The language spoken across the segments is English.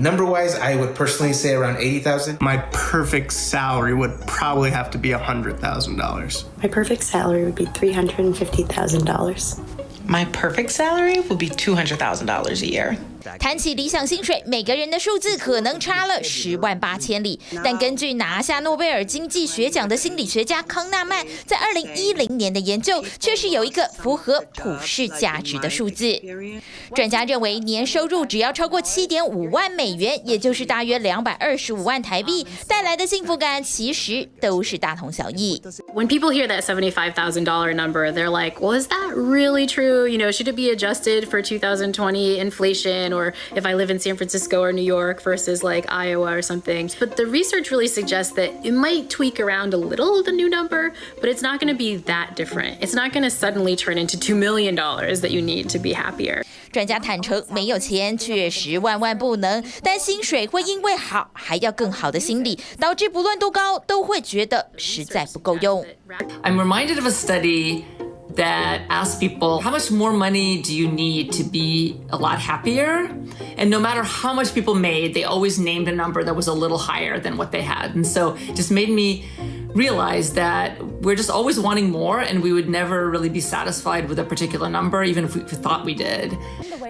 Number-wise, I would personally say around $80,000. My perfect salary would probably have to be $100,000. My perfect salary would be $350,000. My perfect salary would be $200,000 a year. 谈起理想薪水，每个人的数字可能差了10万8千里。但根据拿下诺贝尔经济学奖的心理学家康纳曼在2010年的研究，却是有一个符合普世价值的数字。专家认为，年收入只要超过7.5万美元，也就是大约225万台币，带来的幸福感其实都是大同小异。When people hear that $75,000 number, they're like, well, is that really true? You know, should it be adjusted for 2020 inflation? Or if I live in San Francisco or New York versus like Iowa or something. But the research really suggests that it might tweak around a little, the new number, but it's not going to be that different. It's not going to suddenly turn into $2 million that you need to be happier. 专家坦诚，没有钱确实万万不能，但薪水会因为好还要更好的心理，导致不论多高都会觉得实在不够用。I'm reminded of a study that asks people, how much more money do you need to be a lot happier? And no matter how much people made, they always named a number that was a little higher than what they had. And so it just made me realize that we're just always wanting more, and we would never really be satisfied with a particular number, even if we thought we did.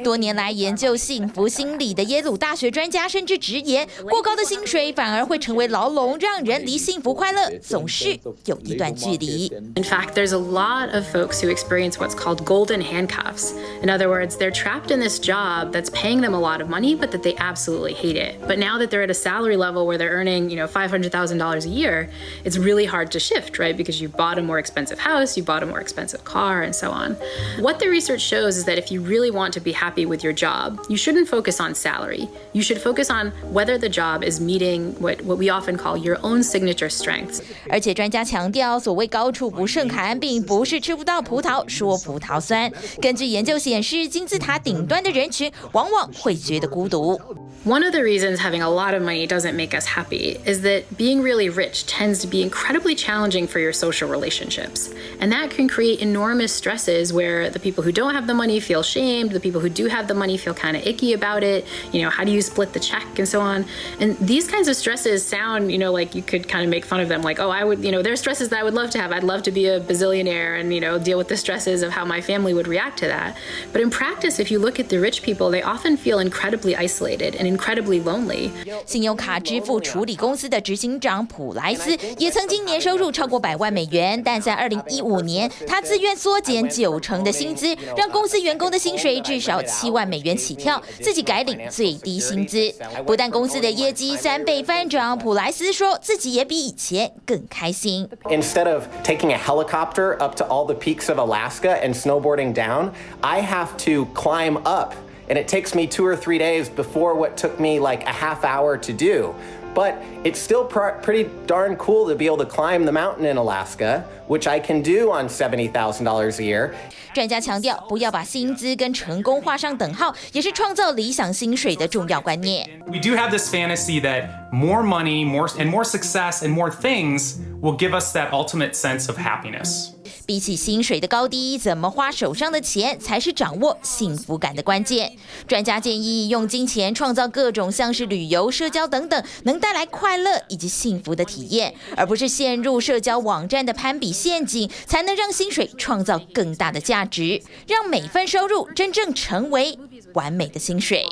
多年来研究幸福心理的耶鲁大学专家甚至直言，过高的薪水反而会成为牢笼，让人离幸福快乐总是有一段距离。In fact, there's a lot of folks who experience what's called golden handcuffs. In other words, they're trapped in this job that's paying them a lot of money, but that they absolutely hate it. But now that they're at a salary level where they're earning, $500,000 a year, it's really hard to shift, right? Because you bought a more expensive house, you bought a more expensive car, and so on. What the research shows is that if you really want to be happy with your job, you shouldn't focus on salary. You should focus on whether the job is meeting what we often call your own signature strengths. 而且专家强调，所谓高处不胜寒，并不是吃不到葡萄说葡萄酸。根据研究显示，金字塔顶端的人群往往会觉得孤独。One of the reasons having a lot of money doesn't make us happy is that being really rich tends to be incredibly challenging for your social relationships. And that can create enormous stresses where the people who don't have the money feel shamed, the people who do have the money feel kind of icky about it. How do you split the check and so on? And these kinds of stresses sound, like you could kind of make fun of them, like, oh, I would, there's stresses that I would love to have. I'd love to be a bazillionaire and, deal with the stresses of how my family would react to that. But in practice, if you look at the rich people, they often feel incredibly isolated and incredibly lonely. 信用卡支付处理公司的执行长普莱斯也曾经年收入超过100万美元，但在2015年，他自愿缩减90%的薪资，让公司员工的薪水至少7万美元起跳，自己改领最低薪资。不但公司的业绩3倍翻涨，普莱斯说自己也比以前更开心。Instead of taking a helicopter up to all the peaks of Alaska and snowboarding down, I have to climb up. And it takes me 2 or 3 days before what took me like a half hour to do. But it's still pretty darn cool to be able to climb the mountain in Alaska, which I can do on $70,000 a year. 专家强调，不要把薪资跟成功画上等号，也是创造理想薪水的重要观念。We do have this fantasy that more money, more success, and more things will give us that ultimate sense of happiness. 比起薪水的高低，怎么花手上的钱才是掌握幸福感的关键。专家建议用金钱创造各种像是旅游、社交等等能带来快乐以及幸福的体验，而不是陷入社交网站的攀比陷阱，才能让薪水创造更大的价值，让每份收入真正成为完美的薪水。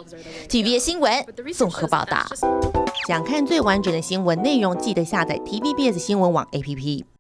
TVBS 新闻综合报道。想看最完整的新闻内容，记得下载TVBS 新闻网 APP。